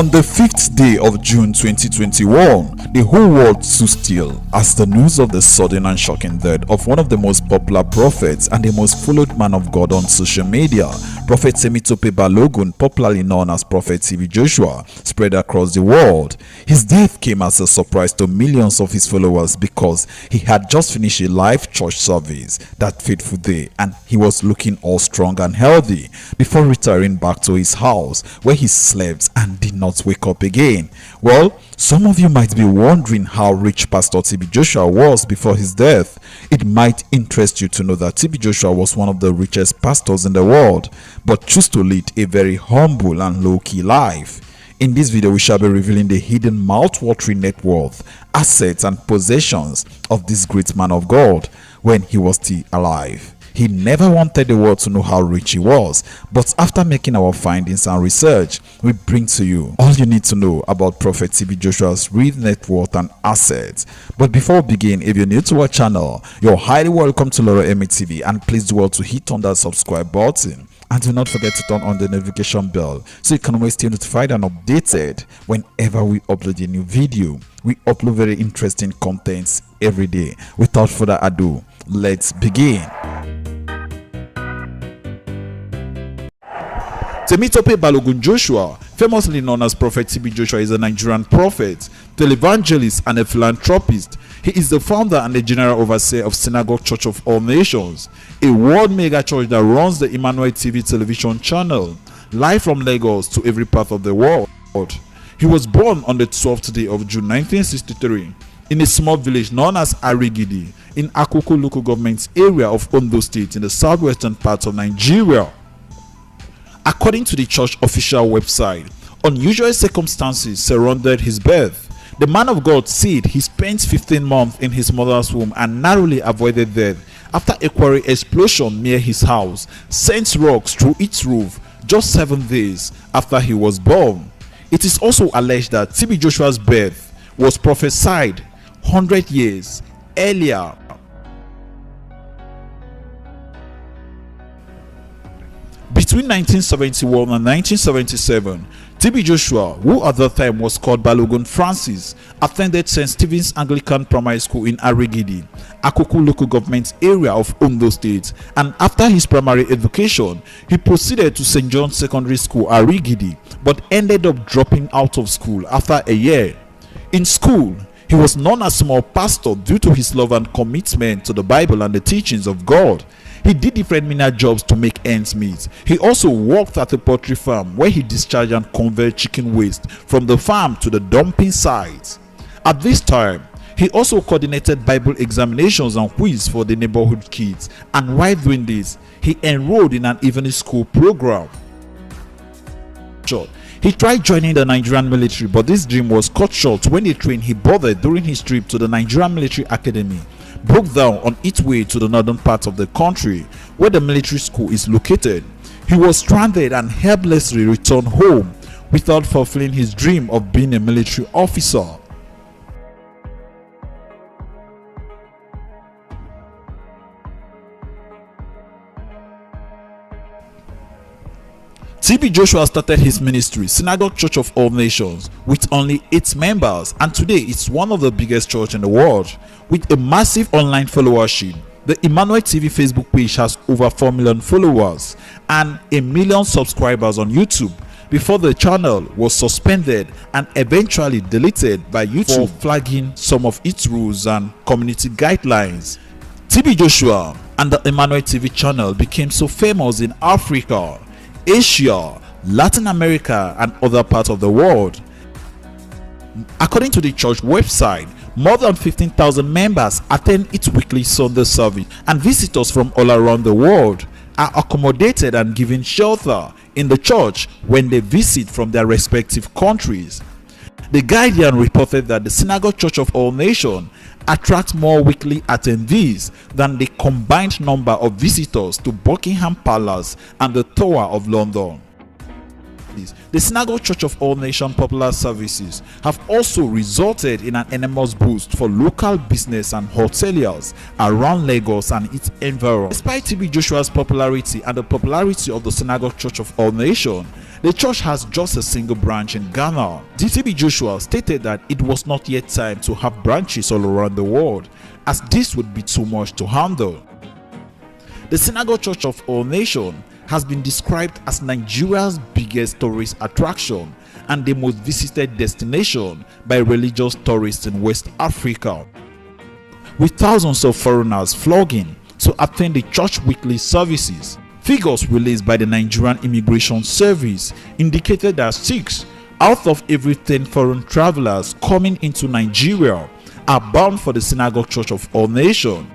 On the 5th day of June 2021, the whole world stood still as the news of the sudden and shocking death of one of the most popular prophets and the most followed man of God on social media, Prophet Temitope Balogun, popularly known as Prophet TB Joshua, spread across the world. His death came as a surprise to millions of his followers because he had just finished a live church service that fateful day and he was looking all strong and healthy before retiring back to his house where he slept and did not wake up again. Well, some of you might be wondering how rich Pastor TB Joshua was before his death. It might interest you to know that TB Joshua was one of the richest pastors in the world, but chose to lead a very humble and low-key life. In this video, we shall be revealing the hidden mouth-watering net worth, assets and possessions of this great man of God when he was still alive. He never wanted the world to know how rich he was, but after making our findings and research, we bring to you all you need to know about Prophet TB Joshua's real net worth and assets. But before we begin, if you're new to our channel, you're highly welcome to Emmanuel TV, and please do well to hit on that subscribe button. And do not forget to turn on the notification bell so you can always stay notified and updated whenever we upload a new video. We upload very interesting contents every day. Without further ado, let's begin. Temitope Balogun Joshua, famously known as Prophet TB Joshua, is a Nigerian prophet, televangelist and a philanthropist. He is the founder and the general overseer of Synagogue Church of All Nations, a world mega church that runs the Emmanuel TV television channel, live from Lagos to every part of the world. He was born on the 12th day of June 1963 in a small village known as Arigidi in Akoko local government area of Ondo State in the southwestern part of Nigeria. According to the church official website, unusual circumstances surrounded his birth. The man of God said he spent 15 months in his mother's womb and narrowly avoided death after a quarry explosion near his house sent rocks through its roof just 7 days after he was born. It is also alleged that TB Joshua's birth was prophesied 100 years earlier. Between 1971 and 1977, TB Joshua, who at that time was called Balogun Francis, attended St. Stephen's Anglican Primary School in Arigidi, Akoko local government area of Ondo State, and after his primary education, he proceeded to St. John's Secondary School, Arigidi, but ended up dropping out of school after a year. In school, he was known as small pastor due to his love and commitment to the Bible and the teachings of God. He did different menial jobs to make ends meet. He also worked at a poultry farm where he discharged and conveyed chicken waste from the farm to the dumping sites. At this time, he also coordinated Bible examinations and quiz for the neighborhood kids, and while doing this, he enrolled in an evening school program. He tried joining the Nigerian military, but this dream was cut short when the train he boarded during his trip to the Nigerian Military Academy broke down on its way to the northern part of the country where the military school is located. He was stranded and helplessly returned home without fulfilling his dream of being a military officer. TB Joshua started his ministry, Synagogue Church of All Nations, with only 8 members, and today it's one of the biggest churches in the world. With a massive online followership, the Emmanuel TV Facebook page has over 4 million followers and 1 million subscribers on YouTube before the channel was suspended and eventually deleted by YouTube for flagging some of its rules and community guidelines. TB Joshua and the Emmanuel TV channel became so famous in Africa, Asia, Latin America and other parts of the world. According to the church website, more than 15,000 members attend its weekly Sunday service, and visitors from all around the world are accommodated and given shelter in the church when they visit from their respective countries. The Guardian reported that the Synagogue Church of All Nations attracts more weekly attendees than the combined number of visitors to Buckingham Palace and the Tower of London. The Synagogue Church of All Nations popular services have also resulted in an enormous boost for local business and hoteliers around Lagos and its environs. Despite TB Joshua's popularity and the popularity of the Synagogue Church of All Nations, the church has just a single branch in Ghana. TB Joshua stated that it was not yet time to have branches all around the world, as this would be too much to handle. The Synagogue Church of All Nations has been described as Nigeria's biggest tourist attraction and the most visited destination by religious tourists in West Africa, with thousands of foreigners flocking to attend the church weekly services. Figures released by the Nigerian Immigration Service indicated that 6 out of every 10 foreign travelers coming into Nigeria are bound for the Synagogue Church of All Nations,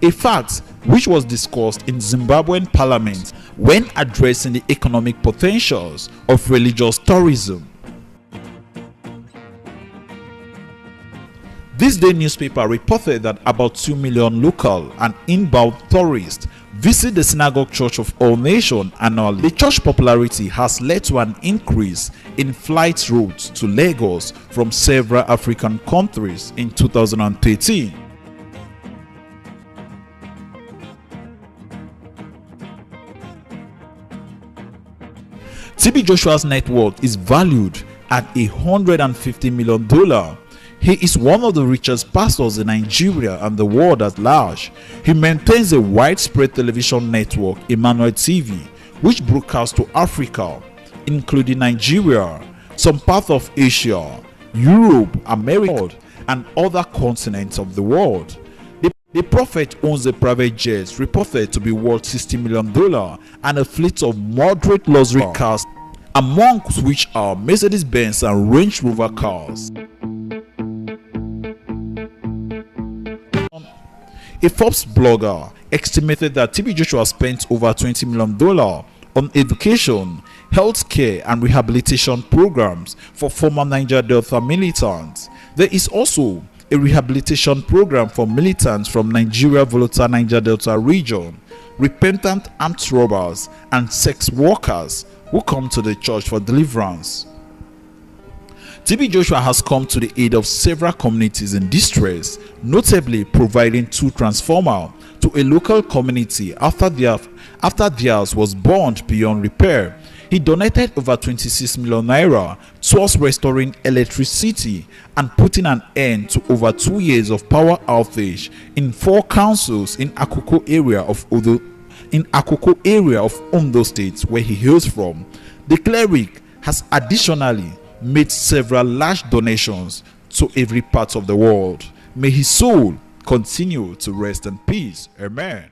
a fact which was discussed in Zimbabwean parliament when addressing the economic potentials of religious tourism. This day newspaper reported that about 2 million local and inbound tourists visit the Synagogue Church of All Nations annually. The church popularity has led to an increase in flight routes to Lagos from several African countries in 2013. TB Joshua's net worth is valued at $150 million. He is one of the richest pastors in Nigeria and the world at large. He maintains a widespread television network, Emmanuel TV, which broadcasts to Africa, including Nigeria, some parts of Asia, Europe, America, and other continents of the world. The prophet owns a private jet reported to be worth $60 million and a fleet of moderate luxury cars, among which are Mercedes-Benz and Range Rover cars. A Forbes blogger estimated that TB Joshua spent over $20 million on education, healthcare, and rehabilitation programs for former Niger Delta militants. There is also a rehabilitation program for militants from Nigeria volatile Niger Delta region, repentant armed robbers, and sex workers who come to the church for deliverance. TB Joshua has come to the aid of several communities in distress, notably providing 2 transformers to a local community after theirs was burned beyond repair. He donated over 26 million naira towards restoring electricity and putting an end to over 2 years of power outage in 4 councils in Akoko area of Ondo State, where he hails from. The cleric has additionally made several large donations to every part of the world. May his soul continue to rest in peace. Amen.